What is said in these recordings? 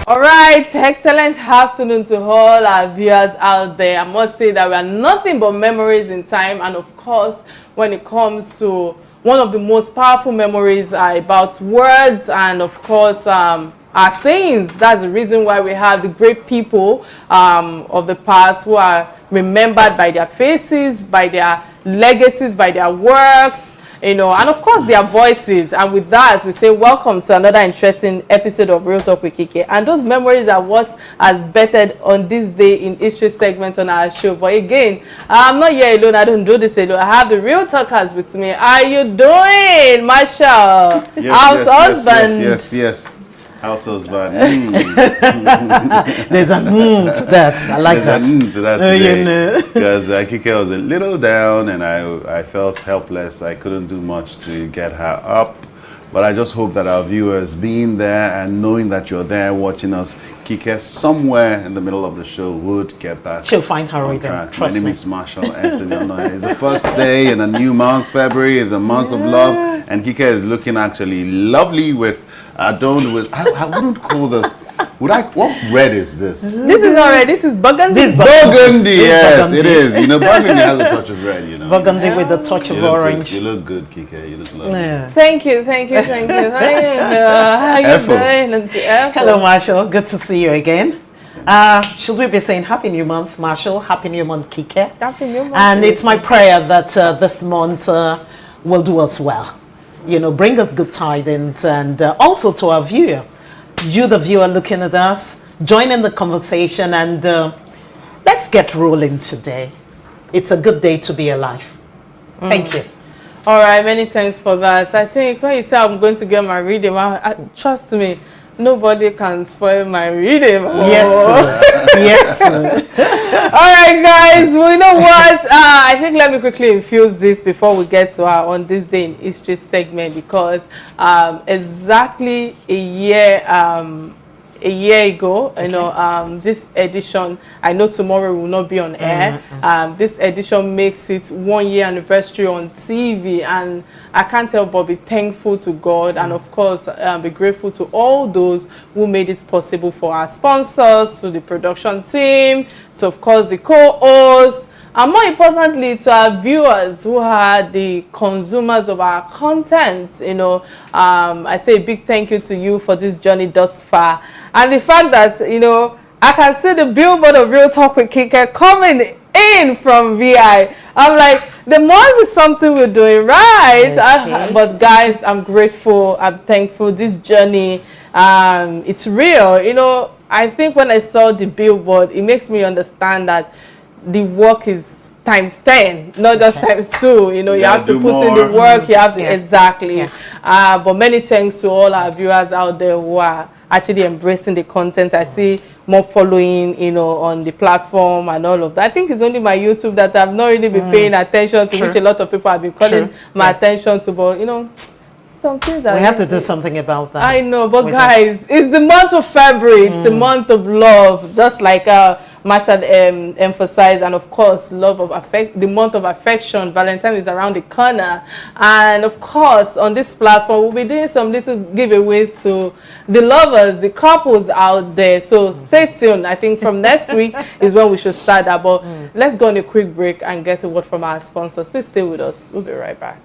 All right, excellent afternoon to all our viewers out there. I must say that we are nothing but memories in time, and of course, when it comes to one of the most powerful memories are about words and of course our sayings. That's the reason why we have the great people of the past who are remembered by their faces, by their legacies, by their works, you know, and of course their voices. And with that, we say welcome to another interesting episode of Real Talk with Kike. And those memories are what has bettered on this day in history segment on our show. But again, I'm not here alone. I don't do this alone. I have the Real Talkers with me. How you doing, Marshall? House husband. Yes. House husband. There's a to that. I like that. To that today. Because Kike was a little down and I felt helpless. I couldn't do much to get her up. But I just hope that our viewers being there and knowing that you're there watching us, Kike somewhere in the middle of the show would get that. She'll find her rhythm. My name is Marshall Anthony. It's the first day in a new month. February is the month of love. And Kike is looking actually lovely with I wouldn't call this. What red is this? This is not red. This is burgundy. This burgundy, yes, it is. You know, burgundy has a touch of red. You know, burgundy with a touch of orange. You look good, Kike. You look lovely. Yeah. Thank you. How you doing? Hello, Marshall. Good to see you again. Should we be saying Happy New Month, Marshall? Happy New Month, Kike. Happy New Month. And it's my prayer that this month will do us well. You know, bring us good tidings, and also to our viewer, you the viewer looking at us, join in the conversation, and let's get rolling today. It's a good day to be alive. Thank you. All right, many thanks for that. I think when you say I'm going to get my reading, trust me, nobody can spoil my reading. Yes, sir. Yes, sir. All right, guys. Well, you know what? I think let me quickly infuse this before we get to our On This Day in History segment, because exactly a year ago, you know, this edition, I know tomorrow will not be on air. This edition makes it 1 year anniversary on TV, and I can't help but be thankful to God and of course be grateful to all those who made it possible, for our sponsors, to the production team, to of course the co-hosts, and more importantly to our viewers who are the consumers of our content. You know, I say a big thank you to you for this journey thus far, and the fact that, you know, I can see the billboard of Real Talk with Kike coming in from VI. I'm like, the month is something we're doing right. Okay. But guys, I'm grateful, I'm thankful. This journey, it's real. You know, I think when I saw the billboard, it makes me understand that the work is times 10, not just times 2. You know, you have to put in the work, you have to, exactly. But many thanks to all our viewers out there who are actually embracing the content. I see more following, you know, on the platform and all of that. I think it's only my YouTube that I've not really been paying attention to, which a lot of people have been calling my attention to, but you know, some things we have to do something about that. I know, but guys, it's the month of February. It's the month of love, just like Marshall emphasized, and of course love of the month of affection. Valentine is around the corner, and of course on this platform we'll be doing some little giveaways to the lovers, the couples out there, so stay tuned. I think from next week is when we should start that, but let's go on a quick break and get a word from our sponsors. Please stay with us, we'll be right back.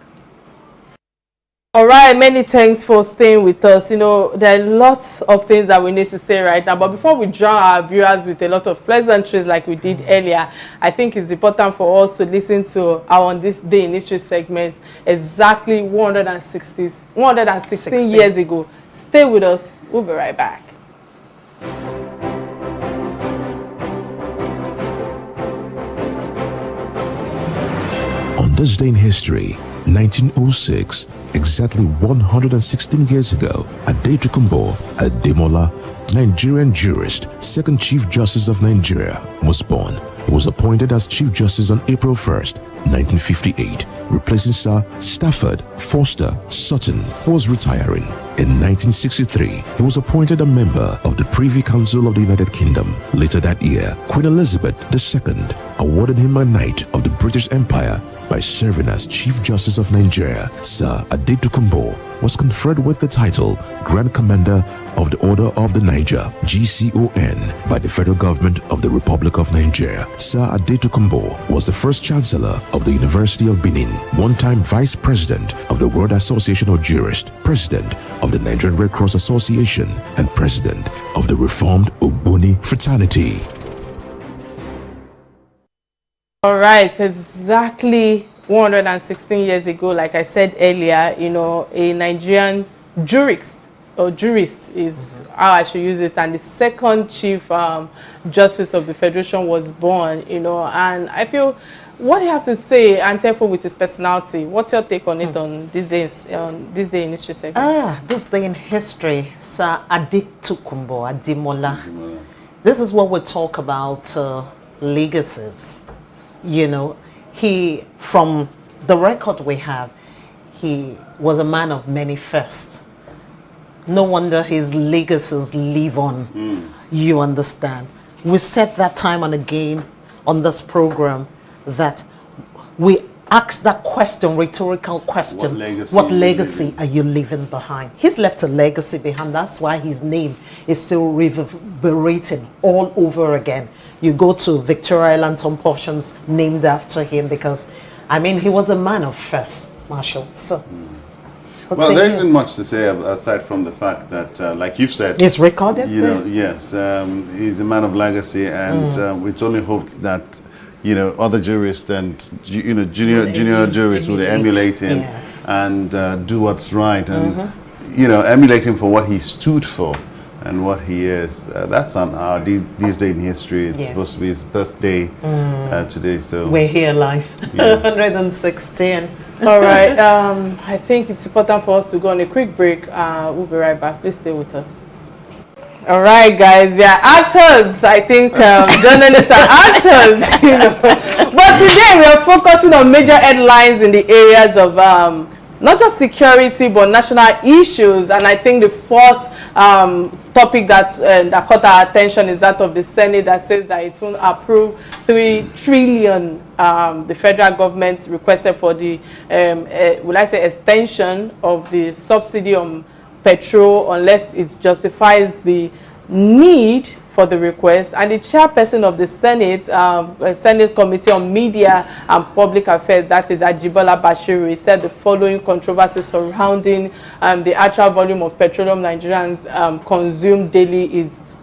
All right, many thanks for staying with us. You know, there are lots of things that we need to say right now, but before we drown our viewers with a lot of pleasantries like we did earlier, I think it's important for us to listen to our On This Day in History segment exactly 116 years ago. Stay with us, we'll be right back. On this day in history, 1906, exactly 116 years ago, Adetukumbo Ademola, Nigerian jurist, second Chief Justice of Nigeria, was born. He was appointed as Chief Justice on April 1st, 1958, replacing Sir Stafford Foster Sutton, who was retiring. In 1963, he was appointed a member of the Privy Council of the United Kingdom. Later that year, Queen Elizabeth II awarded him a Knight of the British Empire by serving as Chief Justice of Nigeria, Sir Adetokunbo was conferred with the title Grand Commander of the Order of the Niger, GCON, by the federal government of the Republic of Nigeria. Sir Adetokunbo was the first Chancellor of the University of Benin, one-time Vice President of the World Association of Jurists, President of the Nigerian Red Cross Association, and President of the Reformed Ogboni Fraternity. All right, exactly 116 years ago, like I said earlier, you know, a Nigerian jurist is how I should use it, and the second Chief Justice of the Federation was born, you know, and I feel, what do you have to say, Antefo, with his personality? What's your take on it on these days, this day in history segment? This day in history, Sir Adetokunbo Ademola. This is what we talk about, legacies. You know, he, from the record we have, he was a man of many firsts. No wonder his legacies live on. You understand? We said that time and again on this program that we ask that question, rhetorical question, what legacy are you leaving behind? He's left a legacy behind. That's why his name is still reverberating all over again. You go to Victoria Island, some portions named after him, because, I mean, he was a man of first, Marshall. So, well, there isn't much to say aside from the fact that, like you've said, it's recorded. You know, yes, he's a man of legacy, and it's only hoped that, you know, other jurists and, you know, junior jurists would emulate him, yes, and do what's right, and you know, emulate him for what he stood for and what he is. That's on our this day in history. It's supposed to be his birthday today, so we're here live. Yes. 116. All right, I think it's important for us to go on a quick break. We'll be right back. Please stay with us. All right, guys, we are actors. I think journalists are actors, you know. But today we are focusing on major headlines in the areas of not just security but national issues. And I think the first topic that caught our attention is that of the Senate that says that it will approve 3 trillion the federal government requested for the will I say extension of the subsidy on petrol, unless it justifies the need for the request. And the chairperson of the Senate, Senate Committee on Media and Public Affairs, that is Ajibola Bashiru, said the following controversy surrounding the actual volume of petroleum Nigerians consume daily is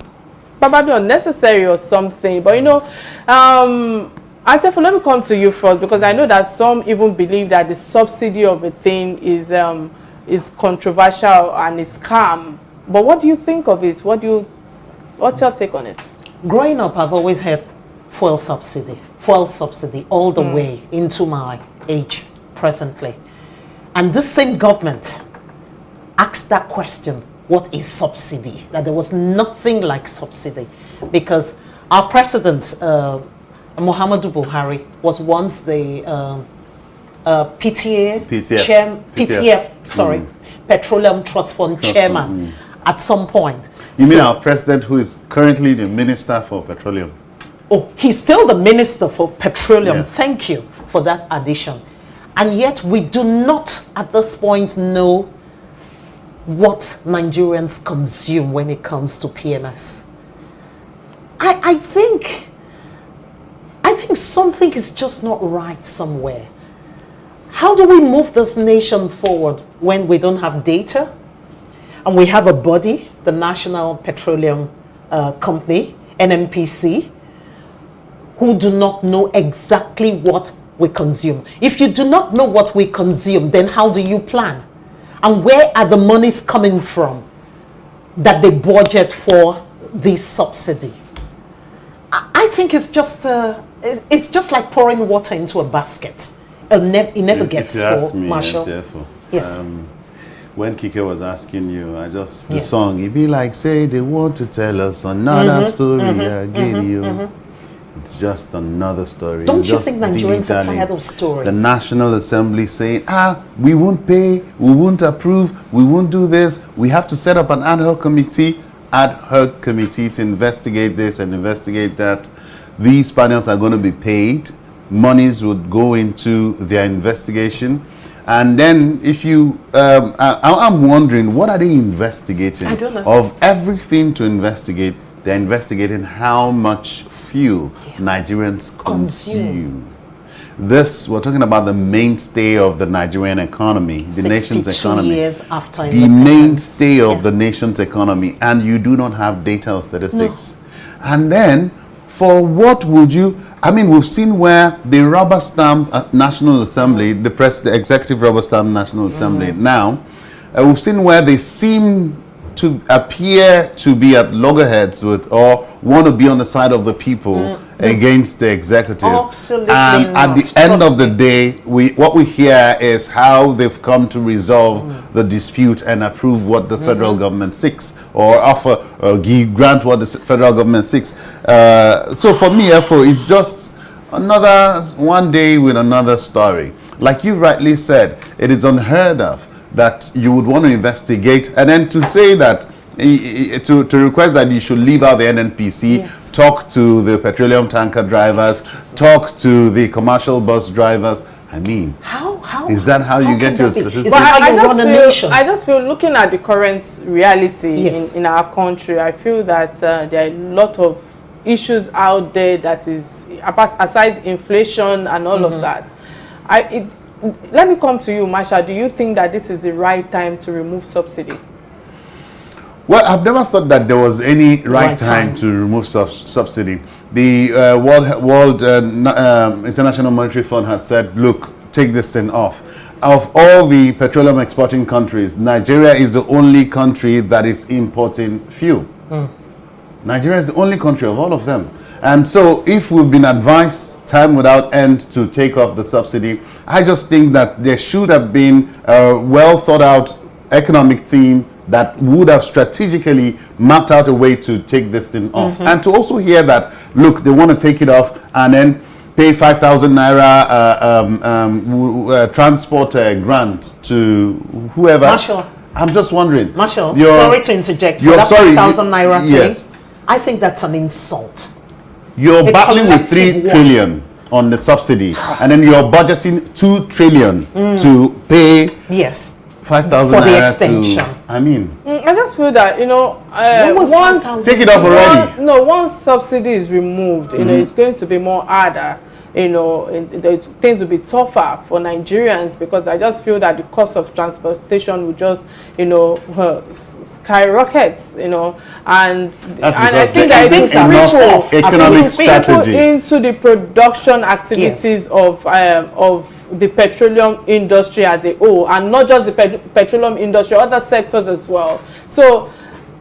probably unnecessary or something. But you know, Antefo, let me come to you first, because I know that some even believe that the subsidy of a thing is controversial and is scam. But what do you think of it? What's your take on it? Growing up, I've always had fuel subsidy all the way into my age presently. And this same government asked that question, what is subsidy? That there was nothing like subsidy, because our president, Muhammadu Buhari, was once the Petroleum Trust Fund chairman at some point. You mean our president, who is currently the Minister for Petroleum? Oh, he's still the Minister for Petroleum. Yes. Thank you for that addition. And yet we do not at this point know what Nigerians consume when it comes to PNS. I think something is just not right somewhere. How do we move this nation forward when we don't have data? And we have a body, the National Petroleum Company, NNPC, who do not know exactly what we consume. If you do not know what we consume, then how do you plan? And where are the monies coming from that they budget for this subsidy? I think it's just like pouring water into a basket. It never gets full, Marshall. Yes. When Kike was asking you, the song, it be like, say they want to tell us another story again, It's just another story. Don't you think Nigerians are tired of stories? The National Assembly saying, we won't pay, we won't approve, we won't do this. We have to set up an ad hoc committee to investigate this and investigate that. These panels are going to be paid. monies would go into their investigation. And then if you, I'm wondering, what are they investigating? I don't know. Of everything to investigate, they're investigating how much fuel Nigerians consume. This, we're talking about the mainstay of the Nigerian economy, the nation's economy. 62 years after the mainstay of the nation's economy, and you do not have data or statistics. No. And then, for what would you, I mean, we've seen where the rubber stamp National Assembly, the executive rubber stamp National Assembly, now, we've seen where they seem to appear to be at loggerheads with, or want to be on the side of the people against the executive. Absolutely and not. at the end of the day, what we hear is how they've come to resolve the dispute and approve what the federal government seeks, or offer or grant what the federal government seeks. So for me, therefore, it's just another one day with another story. Like you rightly said, it is unheard of that you would want to investigate, and then to say that to request that you should leave out the NNPC, talk to the petroleum tanker drivers, talk to the commercial bus drivers. I mean, how is that how you get your statistics? But I just feel looking at the current reality in our country, I feel that there are a lot of issues out there that is, aside inflation and all of that. Let me come to you, Masha. Do you think that this is the right time to remove subsidy? Well, I've never thought that there was any right time to remove subsidy. The World International Monetary Fund had said, look, take this thing off. Of all the petroleum exporting countries, Nigeria is the only country that is importing fuel. Nigeria is the only country of all of them. And so if we've been advised time without end to take off the subsidy, I just think that there should have been a well thought out economic team that would have strategically mapped out a way to take this thing off. And to also hear that, look, they want to take it off and then pay 5,000 naira transport grant to whoever. Marshall, I'm just wondering. Marshall, sorry to interject. For that 5,000 naira thing, I think that's an insult. You're battling with 3 trillion on the subsidy, and then you're budgeting 2 trillion to pay 5,000 for the extension. I mean, I just feel that, you know, once take it off already. Once subsidy is removed, you know, it's going to be more harder. You know, things will be tougher for Nigerians, because I just feel that the cost of transportation will just, you know, skyrockets, you know, and I think that it's crucial economic strategy into the production activities of the petroleum industry as a whole, and not just the petroleum industry, other sectors as well. So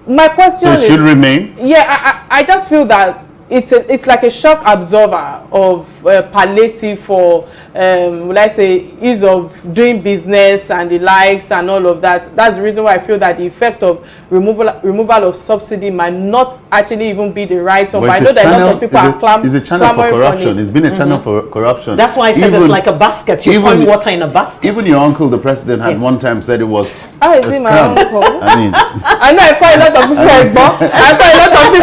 my question is, should remain? Yeah, I just feel that it's like a shock absorber of palliative for will I say ease of doing business and the likes and all of that. That's the reason why I feel that the effect of removal of subsidy might not actually even be the right one. But I know that a lot of people are clamoring. It's a channel for corruption. It's been a channel for corruption. That's why I said it's like a basket. You pour water in a basket. Even your uncle, the president, had one time said it was a scam. My uncle? I mean, I know I call a lot of people I call a lot of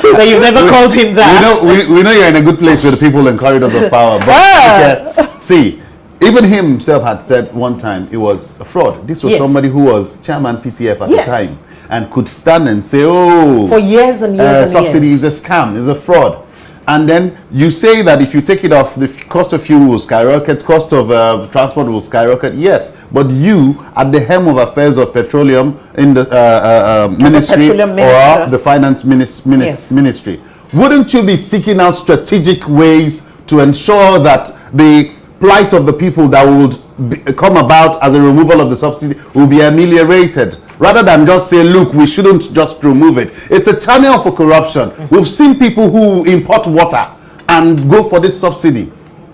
people. But you've never called him that. We know you're in a good place with the people in corridors of power. But see, even him himself had said one time it was a fraud. This was somebody who was chairman PTF at the time and could stand and say, oh, for years and years subsidy is a scam, is a fraud. And then you say that if you take it off, the cost of fuel will skyrocket, cost of transport will skyrocket. Yes, but you, at the helm of affairs of petroleum in the ministry or the finance ministry, wouldn't you be seeking out strategic ways to ensure that the plight of the people that would come about as a removal of the subsidy will be ameliorated, rather than just say, look, we shouldn't just remove it? It's a channel for corruption. We've seen people who import water and go for this subsidy.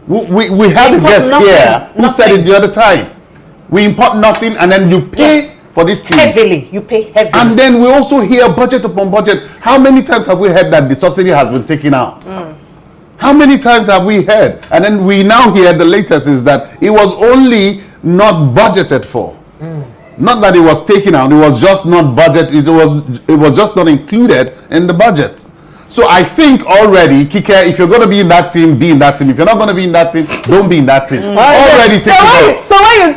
We had a guest here who said it the other time. We import nothing and then you pay for this thing. Heavily. You pay heavily. And then we also hear budget upon budget. How many times have we heard that the subsidy has been taken out? How many times have we heard? And then we now hear the latest is that it was only not budgeted for. Not that it was taken out, it was just not budgeted, it was just not included in the budget. So I think already, Kike, if you're going to be in that team, be in that team. If you're not going to be in that team, don't be in that team. Already take it off. So when you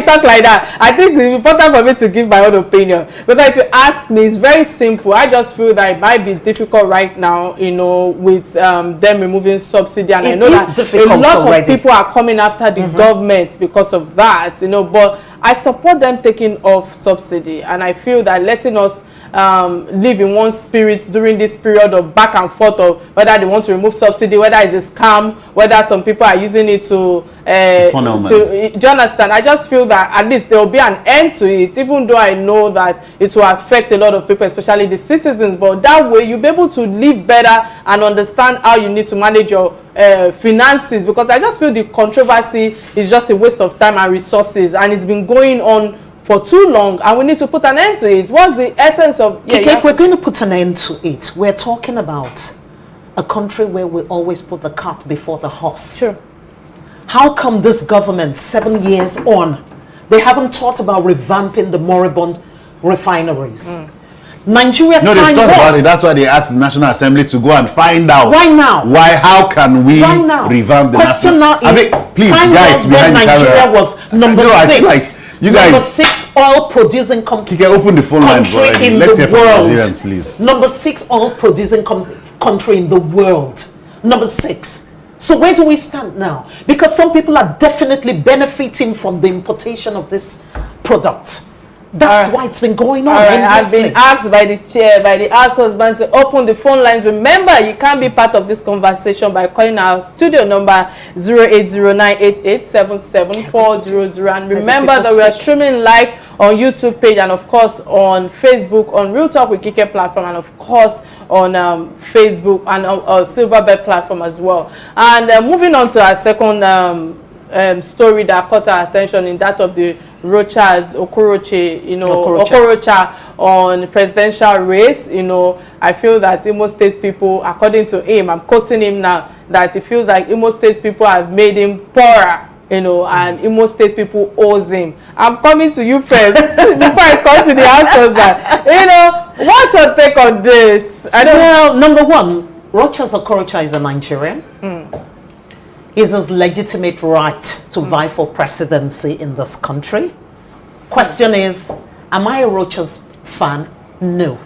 talk like that, I think it's important for me to give my own opinion. Because if you ask me, it's very simple. I just feel that it might be difficult right now, you know, with them removing subsidy. And I know that a lot of people are coming after the government because of that, you know. But I support them taking off subsidy. And I feel that letting us live in one spirit during this period of back and forth of whether they want to remove subsidy, whether it's a scam, whether some people are using it to do you understand? I just feel that at least there will be an end to it, even though I know that it will affect a lot of people, especially the citizens. But that way you'll be able to live better and understand how you need to manage your finances, because I just feel the controversy is just a waste of time and resources, and it's been going on for too long, and we need to put an end to it. What's the essence of... If we're going to put an end to it, we're talking about a country where we always put the cart before the horse. Sure. How come this government, 7 years on, they haven't thought about revamping the moribund refineries? Nigeria no, they've thought about it. That's why they asked the National Assembly to go and find out. Why now? How can we revamp the question national... now is, please, guys, behind the Nigeria camera. was number 6. You guys, number 6 oil producing country. Kike, open the phone line for in Let's the hear from world. Nigerians, please. Number 6 oil producing country in the world. Number 6. So where do we stand now? Because some people are definitely benefiting from the importation of this product. That's why it's been going on. I've been asked by the chair, by the house husband, to open the phone lines. Remember, you can be part of this conversation by calling our studio number 08098877400. And remember that we are streaming live on YouTube page, and of course on Facebook, on Real Talk with Kike platform, and of course on Facebook and Silverbird platform as well. And moving on to our second story that caught our attention, in that of the Rochas Okorocha, you know, Okorocha on the presidential race. You know, I feel that Imo State people, according to him, I'm quoting him now, that he feels like Imo State people have made him poorer, you know, and Imo State people owes him. I'm coming to you first before I come to the answers. That, you know, what's your take on this? Well, number one, Rochas Okorocha is a Nigerian. It's his legitimate right to vie for presidency in this country. Question is, am I a Rochas fan? No.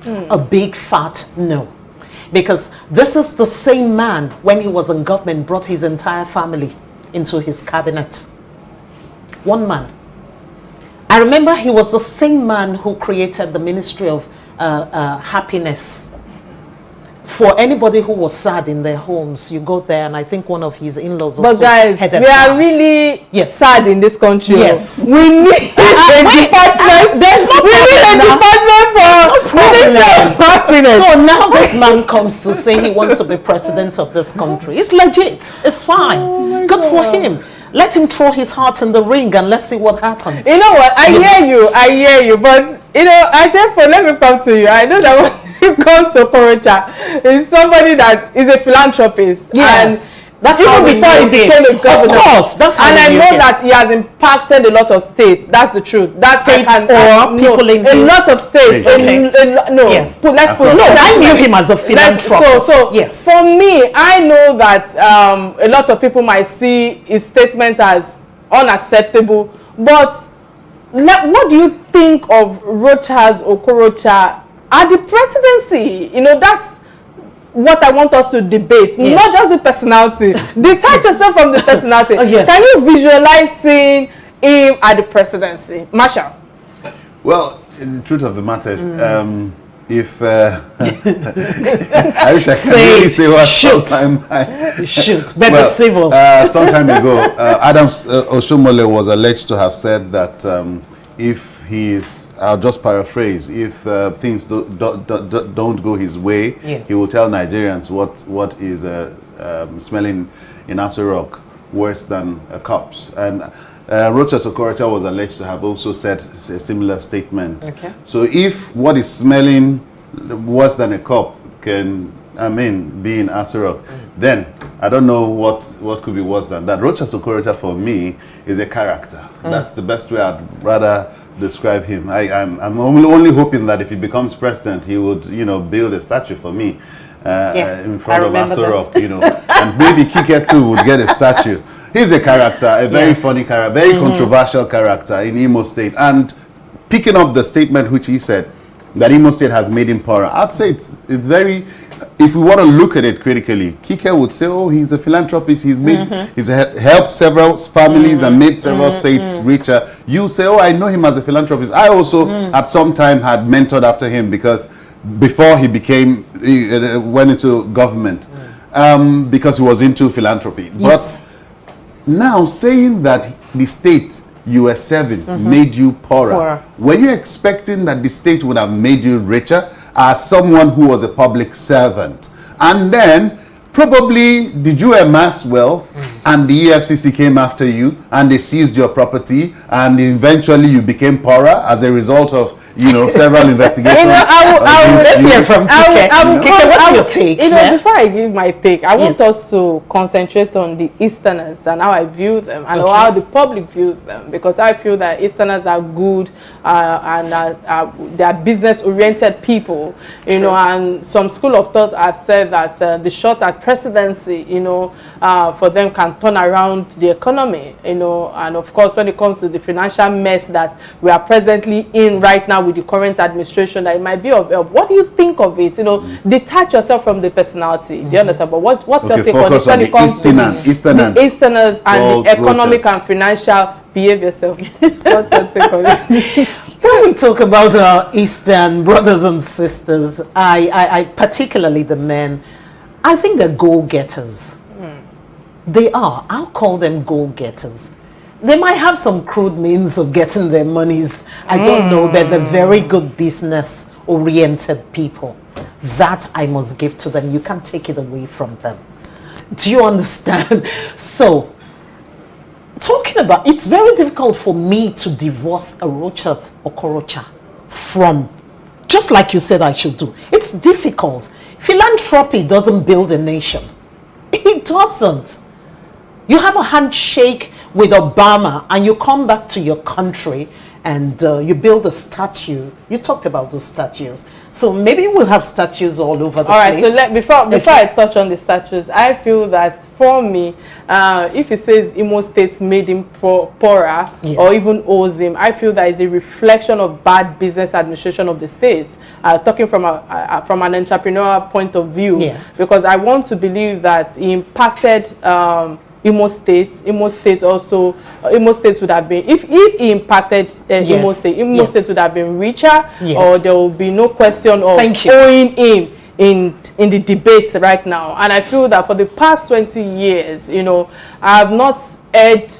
A big fat no. Because this is the same man, when he was in government, brought his entire family into his cabinet. One man. I remember he was the same man who created the Ministry of Happiness. For anybody who was sad in their homes, you go there, and I think one of his in-laws also. But guys, we are really sad in this country. Yes. We need a department. There's no happiness. So now this man comes to say he wants to be president of this country. It's legit. It's fine. Good for him. Let him throw his heart in the ring and let's see what happens. You know what? I hear you. But, you know, I therefore, let me come to you. I know that when it comes to Okorocha, is somebody that is a philanthropist. Yes. And that's even before he became a governor. Of course. That's how and I know that he has impacted a lot of states. That's the truth. That's states people in a lot of states. Okay. I knew him as a philanthropist. So yes. For me, I know that a lot of people might see his statement as unacceptable. But what do you think of Rochas Okorocha at the presidency? You know, that's what I want us to debate, not just the personality. Detach yourself from the personality. Yes. Can you visualize seeing him at the presidency? Marshall? Well, the truth of the matter is, if I wish I could really say what better civil. Some time ago, Adams Oshomole was alleged to have said that if he's, I'll just paraphrase, if things don't go his way, he will tell Nigerians what is smelling in Aso Rock worse than a corpse. And Rochas Okorocha was alleged to have also said a similar statement. Okay. So if what is smelling worse than a corpse can, be in Aso Rock, then I don't know what could be worse than that. Rochas Okorocha for me is a character. That's the best way I'd rather describe him. I'm only hoping that if he becomes president, he would, build a statue for me in front of Aso, you know, and maybe Kike too would get a statue. He's a character, a very funny character, very controversial character in Imo State. And picking up the statement which he said, that Imo State has made him poorer, I'd say it's very, if we want to look at it critically, Kike would say, oh, he's a philanthropist, he's made, he's helped several families and made several states richer. You say, oh, I know him as a philanthropist. I also at some time had mentored after him, because before he became, he went into government, because he was into philanthropy. But now saying that the state you were serving made you poorer, were you expecting that the state would have made you richer as someone who was a public servant? And then probably did you amass wealth and the EFCC came after you and they seized your property and eventually you became poorer as a result of, you know, several investigations? You know, let's hear from Kike. Kike, what's your take? You know, before I give my take, I want us to concentrate on the Easterners and how I view them and how the public views them, because I feel that Easterners are good and they are business-oriented people, you know, and some school of thought have said that the shot at presidency, you know, for them can turn around the economy, you know, and of course when it comes to the financial mess that we are presently in right now with the current administration, that it might be of help. What do you think of it? You know, detach yourself from the personality. Do you understand? But what's your take on it when it comes to the Easterners and the economic and financial? Behave yourself. What's your take on it? When we talk about our Eastern brothers and sisters, I particularly the men, I think they're goal-getters. They are. I'll call them goal-getters. They might have some crude means of getting their monies. I don't know, but they're very good business-oriented people. That I must give to them. You can't take it away from them. Do you understand? So, talking about, it's very difficult for me to divorce a Rochas Okorocha from, just like you said I should do. It's difficult. Philanthropy doesn't build a nation. It doesn't. You have a handshake with Obama and you come back to your country and you build a statue. You talked about those statues. So maybe we'll have statues all over the place. All right, so before I touch on the statues, I feel that for me, if it says Imo State made him poorer or even owes him, I feel that is a reflection of bad business administration of the state. Talking from an entrepreneurial point of view, because I want to believe that he impacted Imo State also, Imo State would have been, if he impacted Imo State would have been richer, or there will be no question of owing him in the debates right now. And I feel that for the past 20 years, you know, I have not heard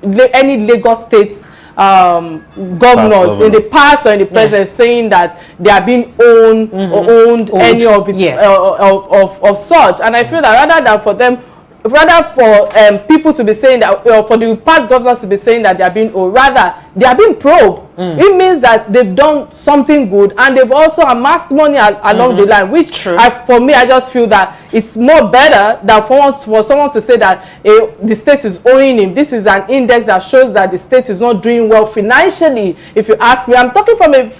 any Lagos State governors in the past or in the present saying that they are being owned or owned any of it of such. And I feel that rather for people to be saying that, for the past governors to be saying that they are being owed, rather they are being probed. It means that they've done something good and they've also amassed money along the line, which for me, I just feel that it's more better than for someone to say that the state is owing him. This is an index that shows that the state is not doing well financially. If you ask me, I'm talking from an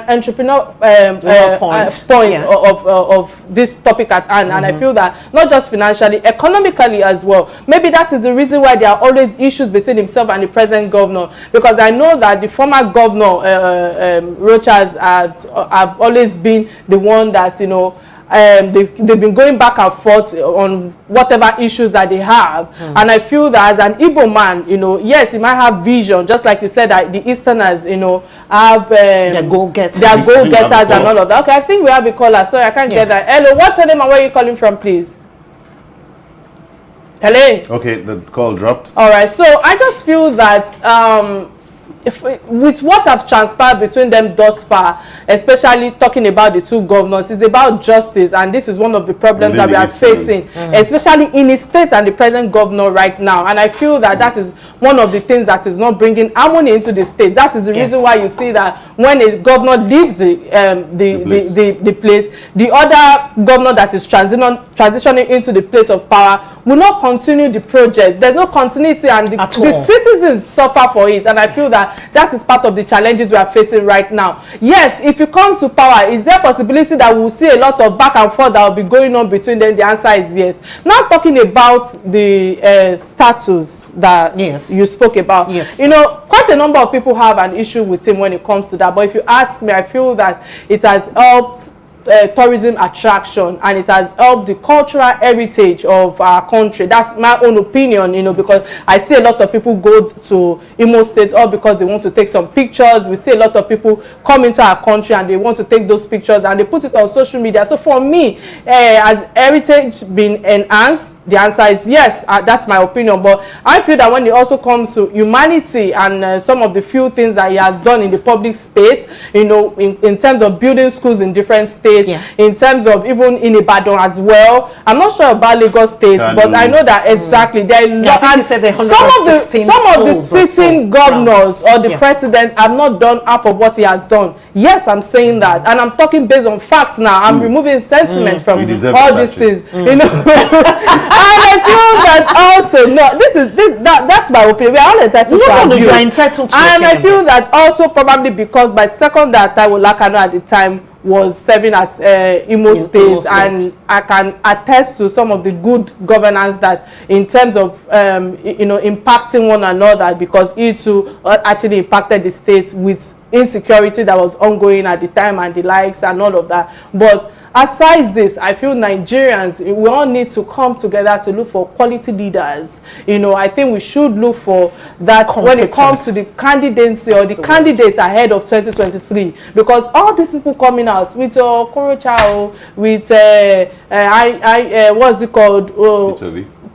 entrepreneur point of this topic at hand, and I feel that not just financially, economically as well. Maybe that is the reason why there are always issues between himself and the present governor, because I know that the former governor Rochas have always been the one that, you know, they've been going back and forth on whatever issues that they have. And I feel that as an Igbo man, you know, yes, he might have vision, just like you said that the Easterners, you know, have their go-getters and all of that. Okay, I think we have a caller. Sorry, I can't get that. Hello, what's your name and where are you calling from, please? Hello? Okay, the call dropped. All right, so I just feel that with what have transpired between them thus far, especially talking about the two governors, is about justice, and this is one of the problems that we are facing, especially in the state and the present governor right now. And I feel that that is one of the things that is not bringing harmony into the state. That is the reason why you see that when a governor leaves the place, the other governor that is transitioning into the place of power will not continue the project. There's no continuity, and the citizens suffer for it. And I feel that is part of the challenges we are facing right now. Yes, if it comes to power, is there a possibility that we'll see a lot of back and forth that will be going on between them? The answer is yes. Now talking about the status that you spoke about, you know, quite a number of people have an issue with him when it comes to that. But if you ask me, I feel that it has helped tourism attraction, and it has helped the cultural heritage of our country. That's my own opinion, you know, because I see a lot of people go to IMO State all because they want to take some pictures. We see a lot of people come into our country and they want to take those pictures and they put it on social media. So for me, has heritage been enhanced? The answer is yes. That's my opinion. But I feel that when it also comes to humanity and some of the few things that he has done in the public space, you know, in terms of building schools in different states, in terms of even in Ibadan as well. I'm not sure about Lagos State, but I know that exactly there are I think he said some of the sitting governors or the president have not done half of what he has done. Yes, I'm saying that, and I'm talking based on facts now. I'm removing sentiment from all these things, you know. And I feel that also that's my opinion. We are all entitled to our views. You are entitled to and I feel that also probably because by second that Taiwo Lakano at the time was serving at IMO State, and I can attest to some of the good governance that in terms of you know, impacting one another, because he too actually impacted the states with insecurity that was ongoing at the time and the likes and all of that. But aside this, I feel Nigerians, we all need to come together to look for quality leaders. You know, I think we should look for that when it comes to the candidacy or the candidates ahead of 2023. Because all these people coming out with Okorocha, with what's it called?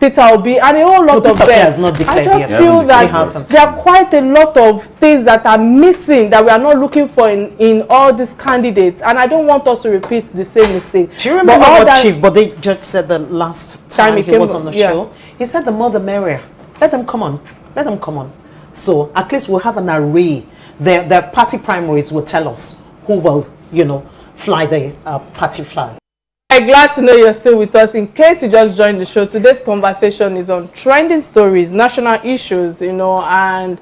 Peter Obi, and a whole lot of them. I just feel that there are quite a lot of things that are missing that we are not looking for in all these candidates, and I don't want us to repeat the same mistake. Do you remember what Chief Bode Judge said the last time he was on the show? He said the more the merrier. Let them come on. Let them come on. So at least we'll have an array. Their party primaries will tell us who will, you know, fly the party flag. I'm glad to know you're still with us. In case you just joined the show, today's conversation is on trending stories, national issues, you know, and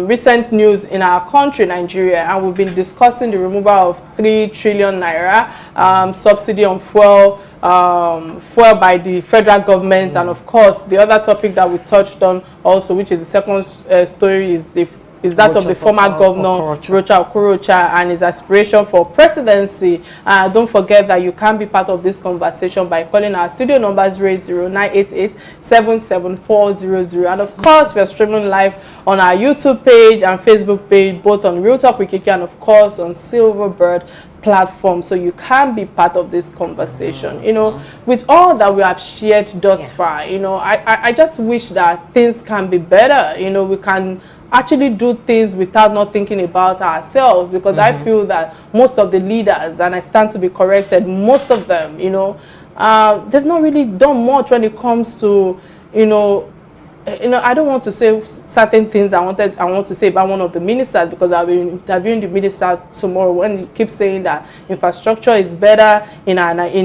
recent news in our country, Nigeria. And we've been discussing the removal of 3 trillion naira subsidy on fuel by the federal government. And of course, the other topic that we touched on also, which is the second story, is that of the former governor, Rochas Okorocha, and his aspiration for presidency. Don't forget that you can be part of this conversation by calling our studio numbers 00988-77400. And of course, we are streaming live on our YouTube page and Facebook page, both on Real Talk with Kike and of course on Silverbird platform, so you can be part of this conversation. You know, with all that we have shared thus far, you know, I just wish that things can be better. You know, we can actually do things without not thinking about ourselves, because I feel that most of the leaders, and I stand to be corrected, most of them, you know, they've not really done much when it comes to, you know, I don't want to say certain things I want to say about one of the ministers, because I'll be interviewing the minister tomorrow when he keeps saying that infrastructure is better in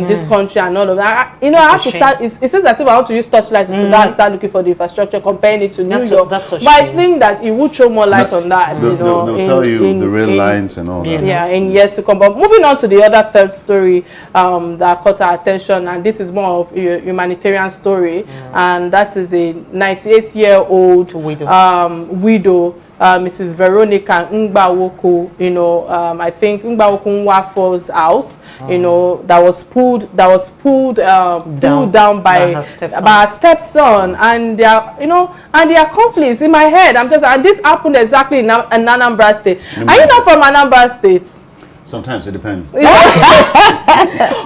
this country and all of that. I have to start. It seems as if I want to use touchlight to start looking for the infrastructure, comparing it to New York. But I think that it would show more light on that. They'll tell you the real lines and all that. Yeah, in years to come. But moving on to the other third story that caught our attention, and this is more of a humanitarian story, and that is a 98-year-old widow, Mrs. Veronica Ngbawoku, you know, I think Ngbawoku Nwafo's house, you know, that was pulled down by her stepson, and their, you know, and the accomplice. In my head, and this happened exactly in Anambra State. Are you not from Anambra State? Sometimes it depends. Oh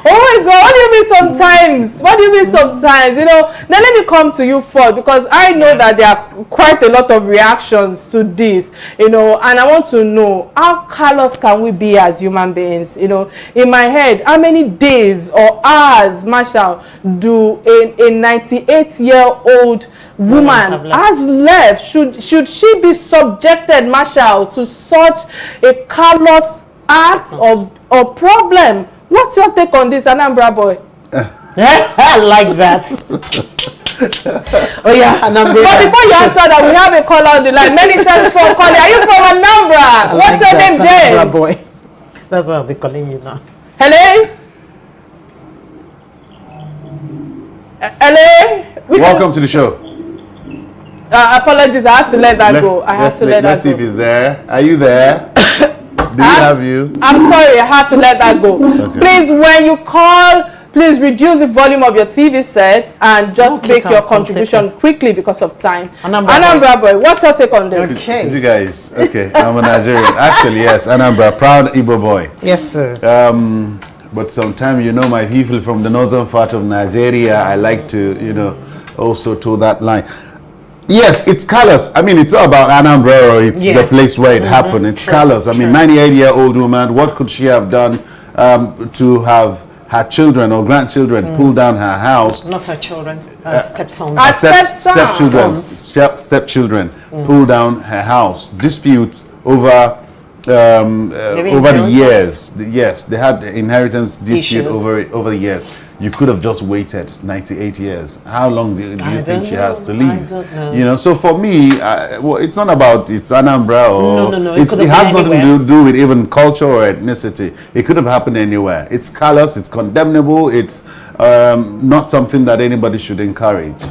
my God, what do you mean sometimes? What do you mean sometimes? You know, now let me come to you first, because I know that there are quite a lot of reactions to this, you know, and I want to know, how callous can we be as human beings? You know, in my head, how many days or hours, Marshall, do a 98-year-old woman has left? Should she be subjected, Marshall, to such a callous act or problem? What's your take on this, Anambra boy? I like that. Oh yeah, Anambra. But before you answer that, we have a caller on the line. Many thanks for calling. Are you from Anambra? What's your name, James? Anambra boy. That's why I'll be calling you now. Hello? Hello? Welcome to the show. Apologies, I have to let that go. I have to let that go. Let's see if he's there. Are you there? Do we have you? I'm sorry, I have to let that go. Okay. Please, when you call, please reduce the volume of your TV set and just make your contribution quickly because of time. Anambra boy, what's your take on this? Okay. You guys, okay, I'm a Nigerian. Actually, yes, Anambra, proud Igbo boy. Yes, sir. But sometimes, you know, my people from the northern part of Nigeria, I like to, you know, also toe that line. Yes, it's callous. I mean, it's all about Anambra, or it's the place where it happened. It's callous. I mean, 98-year-old woman, what could she have done to have her children or grandchildren pull down her house? Not her children, stepsons. Stepchildren pull down her house. Dispute over the years. Yes, they had inheritance dispute over the years. You could have just waited 98 years. How long do you think she has to live? I don't know. You know, so for me, well, it's not about it's Anambra or no. it has nothing to do with even culture or ethnicity. It could have happened anywhere. It's callous. It's condemnable. It's not something that anybody should encourage.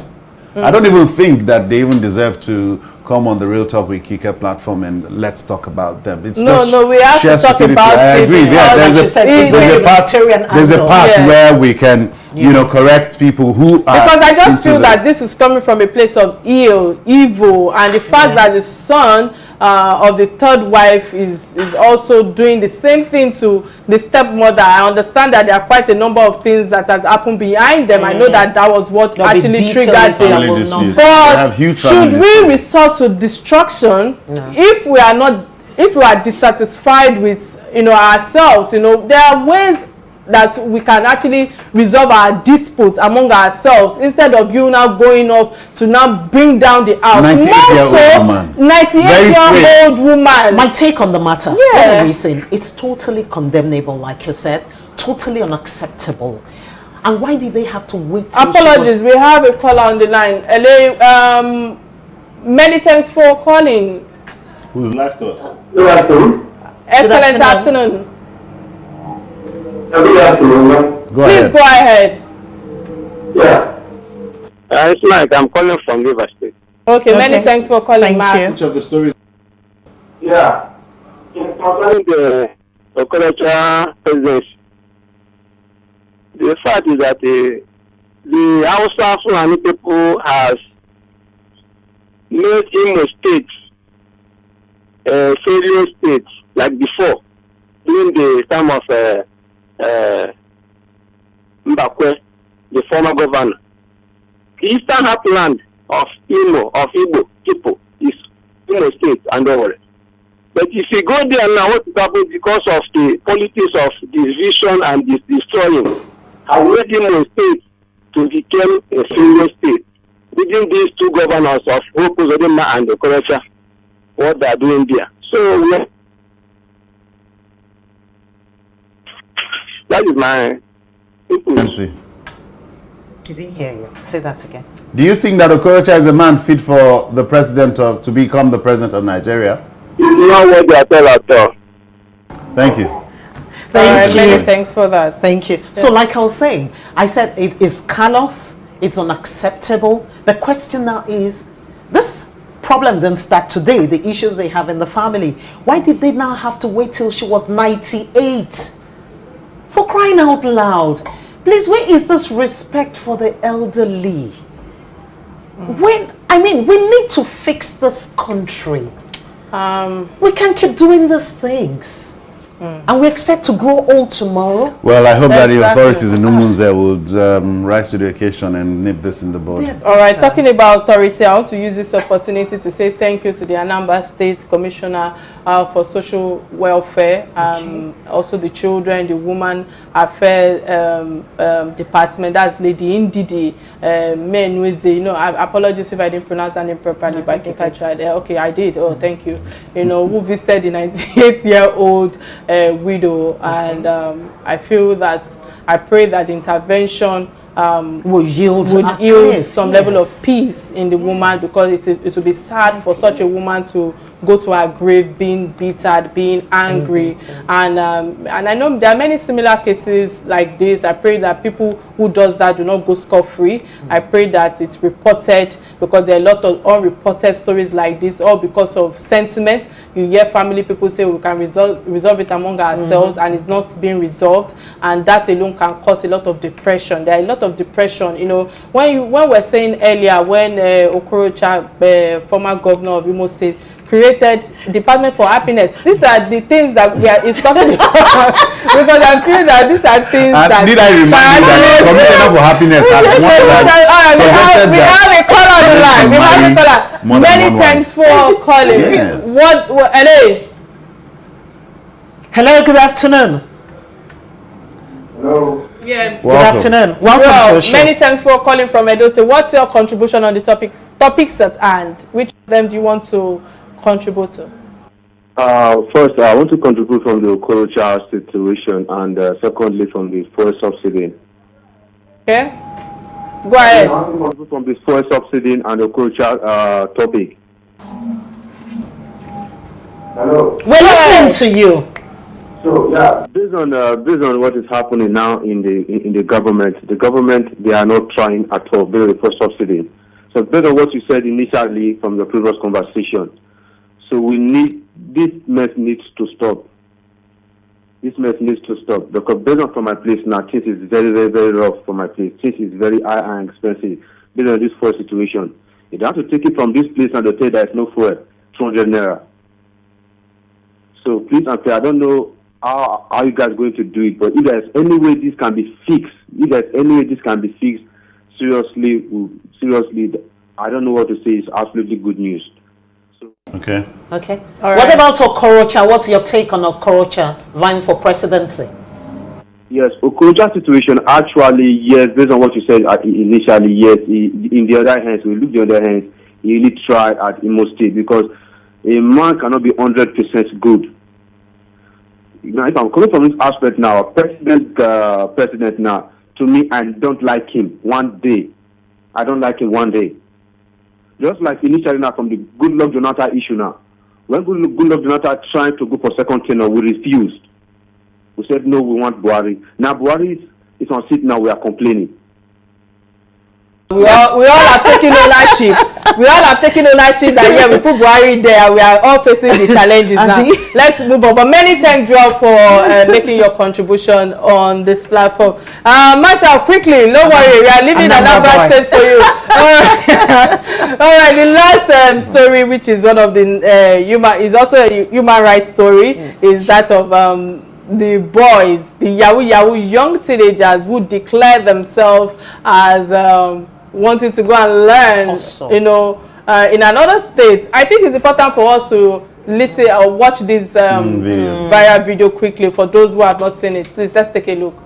I don't even think that they even deserve to come on the Real Talk with Kike platform and let's talk about them. It's no, we have to talk about it. I agree. Yeah, there's a part where we can, you know, correct people who are. Because I just feel that this is coming from a place of evil, and the fact that the son of the third wife is also doing the same thing to the stepmother. I understand that there are quite a number of things that has happened behind them. I know that was what actually triggered it. But should we resort to destruction if we are dissatisfied with, you know, ourselves? You know, there are ways that we can actually resolve our disputes among ourselves instead of you now going off to now bring down the house. 98-year-old woman. My take on the matter, what are we saying? It's totally condemnable, like you said, totally unacceptable. And why did they have to wait till Apologies, we have a caller on the line. Hello, many thanks for calling. Who's left to us? Good afternoon. Excellent afternoon. Good afternoon. Please go ahead. Yeah. It's Mike. I'm calling from River State. Okay, many thanks for calling, Mark. Which of the stories? Yeah. Concerning the Okorocha presidency, the fact is that the Hausa Fulani people has made IMO State a failure state like before, during the time of Mbakwe, the former governor. The eastern heartland of Igbo people is Imo State and Owo. But if you go there now, what is happening because of the politics of division and destroying, has made Imo State to become a failure state within these two governors of Rochas Okorocha and Okorocha, what they are doing there. So that is my input. He didn't hear you. Say that again. Do you think that Okorocha is a man fit for the president to become the president of Nigeria? It's not what they are told at all. Thank you. Thank you. Many thanks for that. Thank you. So like I was saying, I said it is callous, it's unacceptable. The question now is, this problem didn't start today, the issues they have in the family. Why did they now have to wait till she was 98? For crying out loud. Please, where is this respect for the elderly? We need to fix this country. We can't keep doing these things. And we expect to grow old tomorrow. Well, I hope that the authorities in Umunze would rise to the occasion and nip this in the bud. Yeah, all right, talking about authority, I want to use this opportunity to say thank you to the Anambra State Commissioner for Social Welfare, also the Children, the Women Affairs Department, that's Lady Indidi Menweze. You know, I apologize if I didn't pronounce that name properly, but I think I tried. Okay, I did. Oh, thank you. You know, who visited the 98-year-old widow, and I feel that, I pray that the intervention would yield some level of peace in the woman, because it will be sad for such a woman to go to her grave being bittered, being angry. And I know there are many similar cases like this. I pray that people who does that do not go scot-free. I pray that it's reported, because there are a lot of unreported stories like this, all because of sentiment. You hear family people say we can resolve it among ourselves, and it's not being resolved, and that alone can cause a lot of depression. There are a lot of depression, you know. When we're saying earlier, when Okorocha, former governor of IMO State, created Department for Happiness. These are the things that is talking about, because I feel that these are things that... Did I remind you that the Commissioner for Happiness has we have a call on the line. We have a caller. Many thanks for calling. Yes. Hello, good afternoon. Hello. Yeah. Good afternoon. Welcome to the show. Many thanks for calling from Edo. So what's your contribution on the topics at hand? Which of them do you want to contribute to? First, I want to contribute from the Okorocha situation, and secondly from the fuel subsidy. Okay, go ahead. I want to contribute from the fuel subsidy and the Okorocha topic. Hello. We're listening to you. So yeah, based on what is happening now in the government, they are not trying at all based on the fuel subsidy. So based on what you said initially from the previous conversation. So this mess needs to stop. This mess needs to stop, because based on from my place now, things is very, very, very rough for my place. Things is very high and expensive based on this fuel situation. You have to take it from this place and they tell there is no fuel, 200 naira. So please, I don't know how you guys are going to do it, but if there's any way this can be fixed, seriously, I don't know what to say. It's absolutely good news. Okay. All right. What about Okorocha? What's your take on Okorocha vying for presidency? Yes, Okorocha situation, actually, yes, based on what you said initially, yes, in the other hands, we look the other hands, he really tried at IMO State, because a man cannot be 100% good. Now, if I'm coming from this aspect now, president now, to me, I don't like him one day. I don't like him one day. Just like initially now from the Goodluck Jonathan issue now. When Goodluck Jonathan tried to go for second tenure, we refused. We said, no, we want Buhari. Now Buhari is on seat now, we are complaining. We all are taking ownership. We all are taking ownership that, yeah, we put Buhari there. We are all facing the challenges now. Let's move on. But many thanks, Joe, for making your contribution on this platform. Marshall, quickly, don't worry. We are leaving Anambra State for you. All right. The last story, which is one of the is also a human rights story, is that of the boys, the Yahoo young teenagers who declare themselves as wanting to go and learn, also, you know, in another state. I think it's important for us to listen or watch this viral video quickly for those who have not seen it. Please, let's take a look.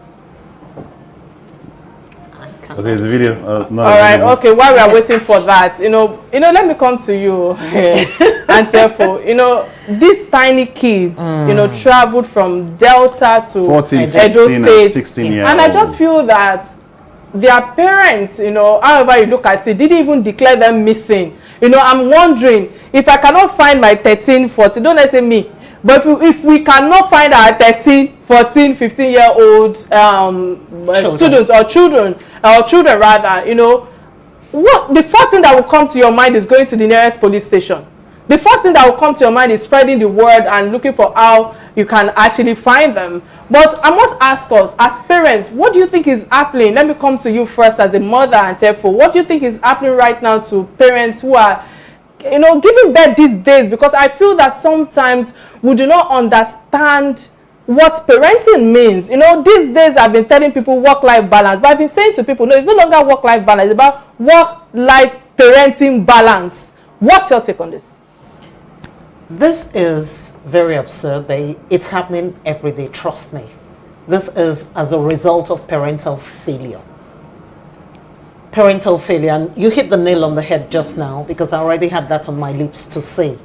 Okay, the video. All right. Okay. While we are waiting for that, you know, let me come to you, and therefore, you know, these tiny kids, you know, traveled from Delta to 14, Edo 15, State, 16 years and I just feel that their parents, you know, however you look at it, didn't even declare them missing. You know, I'm wondering if I cannot find my 13, 14, don't let's say me, but if we cannot find our 13, 14, 15-year-old students or children rather, you know, what the first thing that will come to your mind is going to the nearest police station. The first thing that will come to your mind is spreading the word and looking for how you can actually find them. But I must ask us, as parents, what do you think is happening? Let me come to you first as a mother and therefore, what do you think is happening right now to parents who are, you know, giving birth these days? Because I feel that sometimes we do not understand what parenting means. You know, these days I've been telling people work-life balance, but I've been saying to people, no, it's no longer work-life balance, it's about work-life parenting balance. What's your take on this? This is very absurd, but it's happening every day, trust me. This is as a result of parental failure. Parental failure, and you hit the nail on the head just now, because I already had that on my lips to say.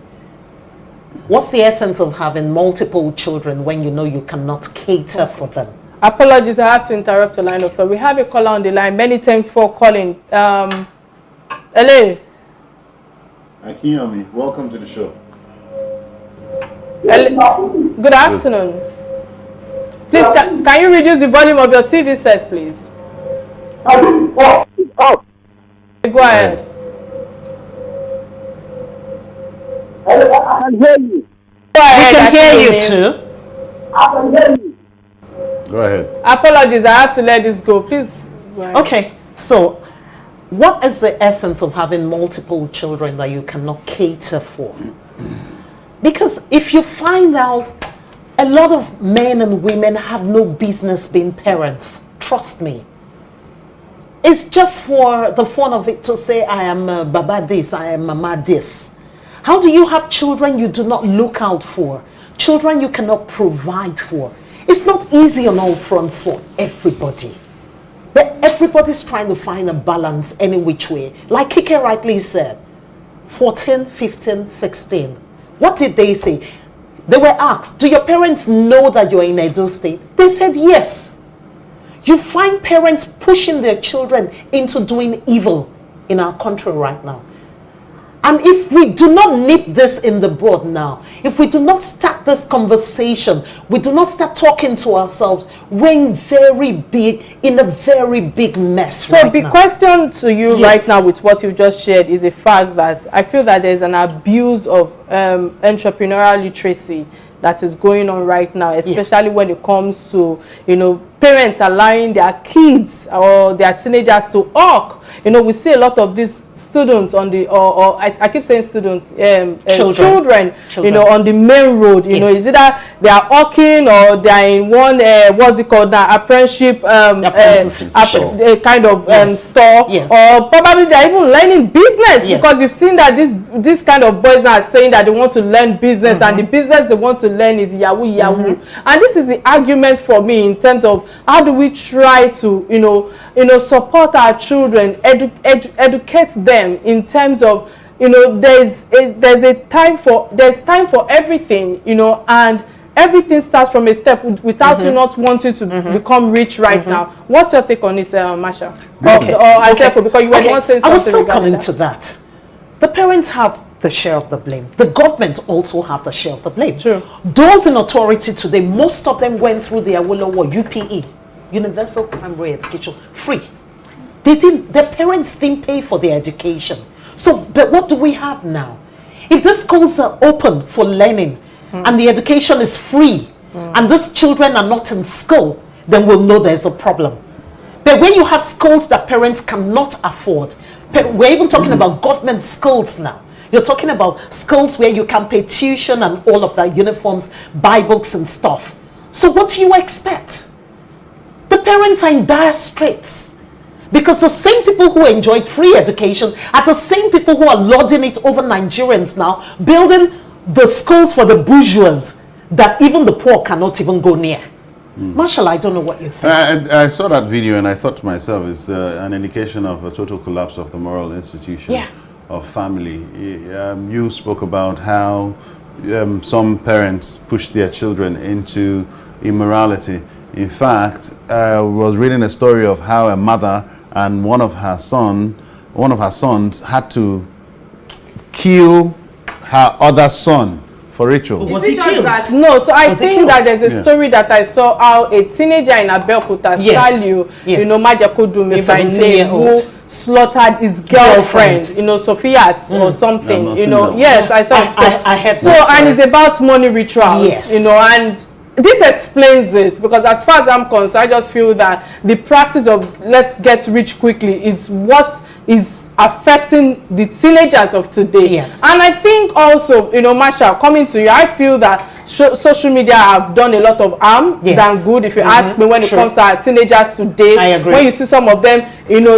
What's the essence of having multiple children when you know you cannot cater for them? Apologies, I have to interrupt your line of thought. We have a caller on the line. Many thanks for calling. Hello. Akiyomi, welcome to the show. Good afternoon. Please, can you reduce the volume of your TV set, please? Oh. Go ahead. I can hear you. Go ahead. We can hear you too. I can hear you. Go ahead. Apologies, I have to let this go. Please. Go ahead. Okay, so what is the essence of having multiple children that you cannot cater for? Because if you find out a lot of men and women have no business being parents, trust me. It's just for the fun of it to say, I am Baba this, I am Mama this. How do you have children you do not look out for? Children you cannot provide for? It's not easy on all fronts for everybody. But everybody's trying to find a balance any which way. Like Kike rightly said, 14, 15, 16. What did they say? They were asked, do your parents know that you're in Edo State? They said yes. You find parents pushing their children into doing evil in our country right now. And if we do not nip this in the bud now, if we do not start this conversation, we do not start talking to ourselves, we're in a very big mess So right the now. question to you Yes. right now with what you've just shared is a fact that I feel that there's an abuse of entrepreneurial literacy that is going on right now, especially when it comes to, parents allowing their kids or their teenagers to hawk. We see a lot of these students on the, or I keep saying students, children, on the main road, Yes. is either they are hawking or they are in one, what's it called now, apprenticeship, kind of store, Yes. or probably they're even learning business, Yes. because you've seen that this kind of boys are saying that they want to learn business, and the business they want to learn is Yahoo. And this is the argument for me in terms of how do we try to support our children, educate them in terms of there's time for everything, and everything starts from a step without you not wanting to become rich right now. What's your take on it, Masha? Okay. Because you were the one saying something. I was still regarding coming that. to that. The parents have the share of the blame. The government also have the share of the blame. True. Those in authority today, most of them went through the Awolowo UPE, Universal Primary Education, free. Their parents didn't pay for their education. So, but what do we have now? If the schools are open for learning and the education is free and these children are not in school, then we'll know there's a problem. But when you have schools that parents cannot afford, we're even talking about government schools now. You're talking about schools where you can pay tuition and all of that, uniforms, buy books and stuff. So what do you expect? The parents are in dire straits. Because the same people who enjoyed free education are the same people who are lording it over Nigerians now, building the schools for the bourgeois that even the poor cannot even go near. Marshall, I don't know what you think. I saw that video and I thought to myself, it's an indication of a total collapse of the moral institution of family. You spoke about how some parents push their children into immorality. In fact, I was reading a story of how a mother and one of her sons had to kill her other son for ritual. Was he killed? No, so I Was he think killed? that there's a story that I saw how a teenager in Abeokuta, Saliu, Majakodumi by name, who slaughtered his girlfriend, Sophia or something, Yes, I saw it. I heard so, that and story. it's about money rituals, Yes. and this explains it, because as far as I'm concerned, I just feel that the practice of let's get rich quickly is what is affecting the teenagers of today. Yes. And I think also, Masha, coming to you, I feel that social media have done a lot of harm than good, if you ask me, when it comes to our teenagers today. I agree. When you see some of them,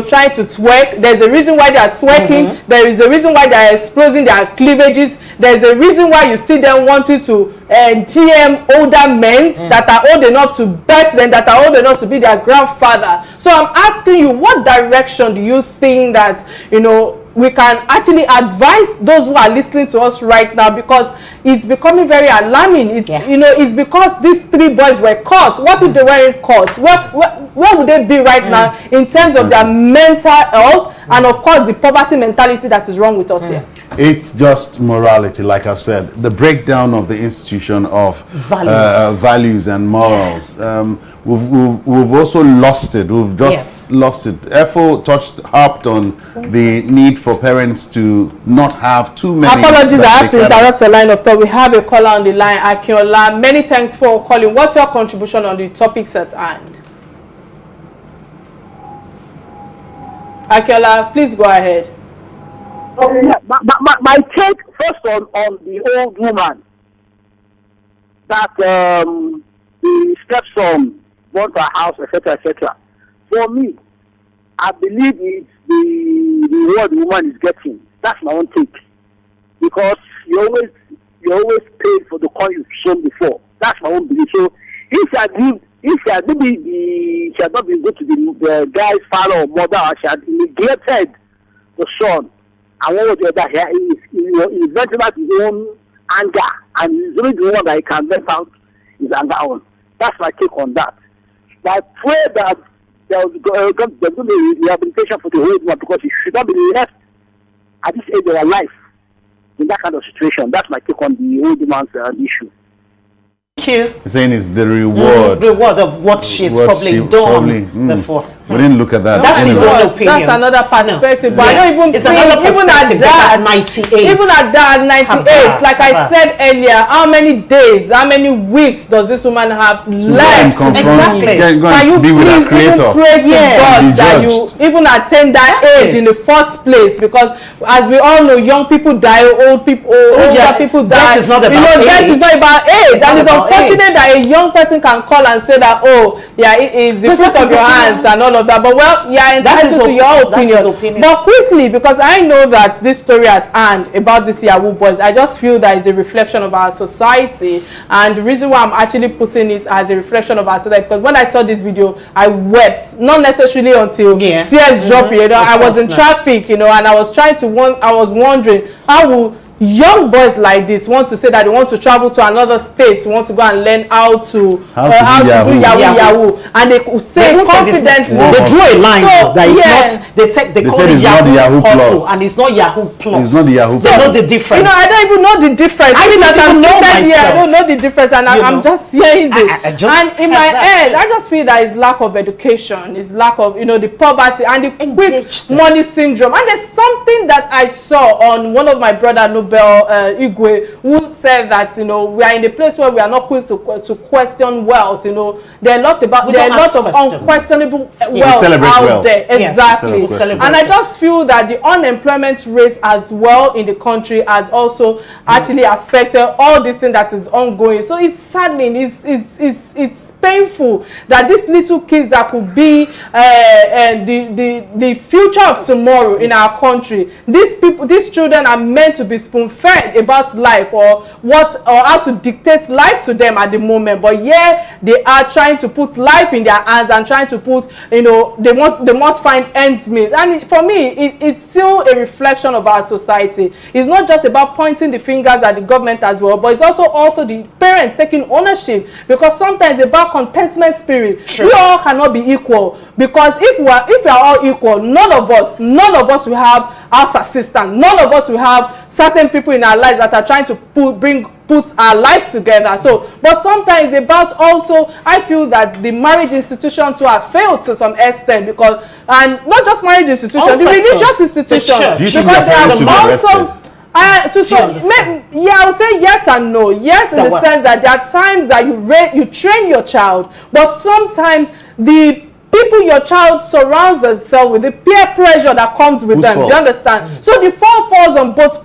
trying to twerk, there's a reason why they are twerking. There is a reason why they are exposing their cleavages. There's a reason why you see them wanting to GM older men that are old enough to birth them, that are old enough to be their grandfather. So I'm asking you, what direction do you think that, we can actually advise those who are listening to us right now, because it's becoming very alarming. It's you know, it's because these 3 boys were caught. What if they weren't caught? Where would they be right now in terms of their mental health and of course the poverty mentality that is wrong with us here? It's just morality, like I've said, the breakdown of the institution of values and morals. We've also lost it. We've just lost it. EFO harped on the need for parents to not have too many. Apologies, I have to interrupt a line of thought. We have a caller on the line, Akinola. Many thanks for calling. What's your contribution on the topics at hand? Akinola, please go ahead. Okay, yeah. My take first on the old woman that the stepson wants a house, etc., etc. For me, I believe it's the reward the woman is getting. That's my own take, because you always pay for the coin you've shown before. That's my own belief. So if she had not been good to the guy's father or mother, or she had neglected the son, and one or the other here, he's venting out his own anger, and he's only the one that he can vent out his anger on. That's my take on that. But I pray that there's going to be rehabilitation for the whole woman, because she should not be left at this age of her life in that kind of situation. That's my take on the old woman's issue. Thank you. You're saying it's the reward. Reward of what she's probably done before. We didn't look at that. That's his own opinion. That's another perspective. But I don't even it's think, even at that, 98. Even at that 98, like I said earlier, how many days, how many weeks does this woman have left? Exactly. Can you please even pray to God that you even attain that age in the first place? Because as we all know, young people die, older people die. Death is not about age. Death is not about age. And it's unfortunate that a young person can call and say that, oh, yeah, it is the fruit of your hands and all of that. But well, yeah, entitled to your opinion. But quickly, because I know that this story at hand about these Yahoo boys, I just feel that it's a reflection of our society. And the reason why I'm actually putting it as a reflection of our society, because when I saw this video, I wept. Not necessarily until tears drop, you know. I was in traffic, you know, and I was wondering, how will young boys like this want to say that they want to travel to another state, want to go and learn how to do Yahoo, and they could say confidently. They drew a line that is not. They call it Yahoo Hustle, and it's not Yahoo Plus. It's not the Yahoo Plus. They know the difference. You know, I don't even know the difference. I don't know the difference, and I'm just hearing this. And in my head, I just feel that it's lack of education, it's lack of, you know, the poverty and the quick money syndrome. And there's something that I saw on one of my brother Igwe, who said that, you know, we are in a place where we are not quick to question wealth. You know, there are a lot of unquestionable wealth out there. Exactly. And I just feel that the unemployment rate as well in the country has also actually affected all this thing that is ongoing. So it's saddening. It's painful that these little kids that could be the future of tomorrow in our country, these children are meant to be spoon-fed about life or how to dictate life to them at the moment, but they are trying to put life in their hands and trying to put, you know, they must find ends meet. And for me, it's still a reflection of our society. It's not just about pointing the fingers at the government as well, but it's also the parents taking ownership, because sometimes it's about contentment spirit. True. We all cannot be equal, because if we are all equal, none of us will have house assistant, none of us will have certain people in our lives that are trying to put our lives together. So, but sometimes about also, I feel that the marriage institution too have failed to some extent, because, and not just marriage institution, the religious institution, because they are also. I would say yes and no. Yes, in the sense that there are times that you train your child, but sometimes the people your child surrounds themselves with, the peer pressure that comes with them. Do you understand? So the fall falls on both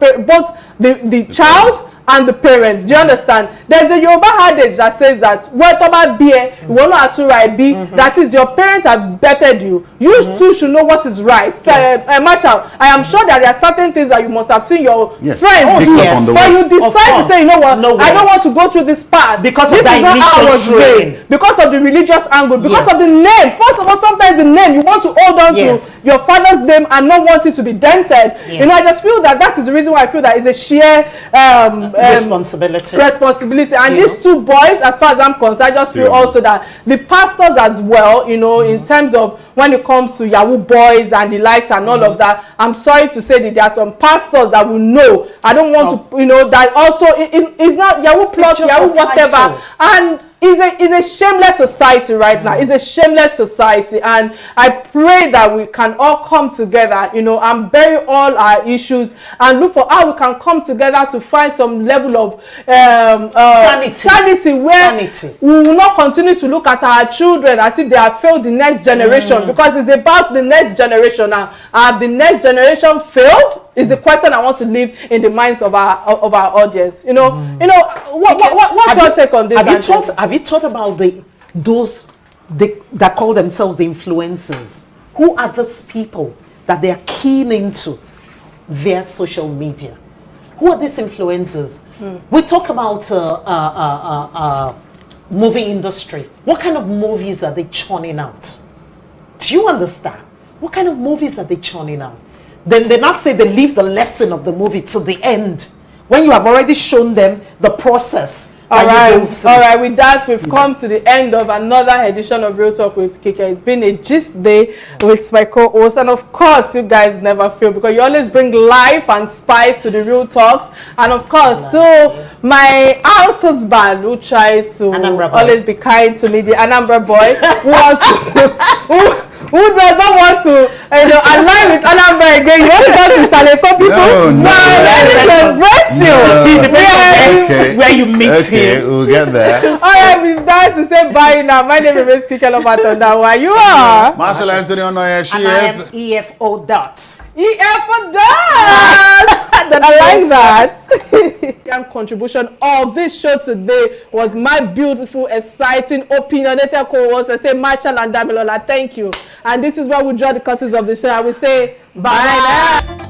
the child and the parents. Do you understand? There's a Yoruba adage that says that whatever beer, you will not to right be. That is, your parents have bettered you. You too should know what is right. So, Marshall, I am sure that there are certain things that you must have seen your friends do, but you decide to say, you know what, I don't want to go through this path because this of the initial training, because of the religious angle, because of the name. First of all, sometimes the name you want to hold on to your father's name and not want it to be dented. You know, I just feel that is the reason why I feel that it's a sheer responsibility. And these two boys, as far as I'm concerned, I just feel also that the pastors as well, you know, in terms of when it comes to Yahoo boys and the likes and all of that, I'm sorry to say that there are some pastors that will know. I don't want to, you know, that also it's not Yahoo plus Yahoo whatever, and it's a shameless society right now. It's a shameless society, and I pray that we can all come together, you know, and bury all our issues and look for how we can come together to find some level of sanity where we will not continue to look at our children as if they have failed the next generation, because it's about the next generation now. Have the next generation failed? Is the question I want to leave in the minds of our audience. You know, what's your take on this? Have you thought about those that call themselves the influencers? Who are these people that they are keen into their social media? Who are these influencers? We talk about movie industry. What kind of movies are they churning out? Do you understand? What kind of movies are they churning out? Then they not say they leave the lesson of the movie to the end when you have already shown them the process. All right. With that, we've come to the end of another edition of Real Talk with Kike. It's been a gist day with my co-host, and of course, you guys never fail because you always bring life and spice to the Real Talks. And of course, so my house husband who tried to always be kind to me, the Anambra boy, who does not want to align with Anambra again. You want to go to Saleto people? No, let it embrace you. Where you meet him. We'll get there. All right, with that to say bye now. My name is Kike of Atanda-Owo. You are Marshall Anthony Onoye. She is EFO dot. EFO dot. I like that. And contribution of this show today was my beautiful, exciting, opinionated co-host. I say Marshall and Damilola. Thank you. And this is where we draw the curtains of the show. I will say bye now.